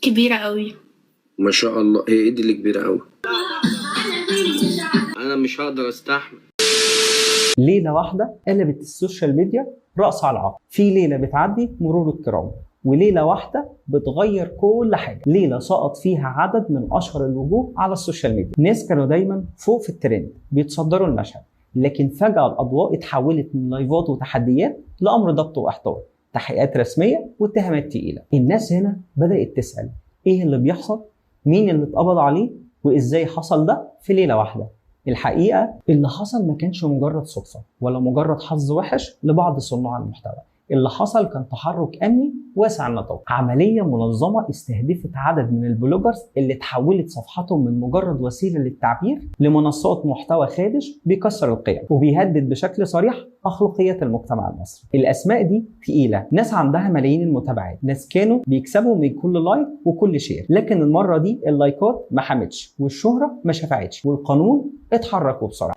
كبيرة قوي. ما شاء الله، هي ايه دي اللي كبيرة قوي؟ انا مش هقدر استحمل. ليلة واحدة قلبت السوشيال ميديا رأس على عقب، في ليلة بتعدي مرور الكرام، وليلة واحدة بتغير كل حاجة. ليلة سقط فيها عدد من أشهر الوجوه على السوشيال ميديا. ناس كانوا دايما فوق في الترند بيتصدروا المشهد، لكن فجأة الأضواء اتحولت من لايفات وتحديات لأمر ضبط وإحضار، تحقيقات رسمية واتهامات تقيلة. الناس هنا بدأت تسأل إيه اللي بيحصل؟ مين اللي اتقبض عليه؟ وإزاي حصل ده في ليلة واحدة؟ الحقيقة اللي حصل ما كانش مجرد صدفة ولا مجرد حظ وحش لبعض صناع المحتوى. اللي حصل كان تحرك أمني واسع النطاق، عملية منظمة استهدفت عدد من البلوجرز اللي تحولت صفحتهم من مجرد وسيلة للتعبير لمنصات محتوى خادش بيكسر القيم وبيهدد بشكل صريح أخلاقيات المجتمع المصري. الأسماء دي تقيلة، ناس عندها ملايين المتابعين، ناس كانوا بيكسبوا من كل لايك وكل شير، لكن المرة دي اللايكات ما حمتش والشهرة ما شفعتش والقانون اتحركوا بسرعة.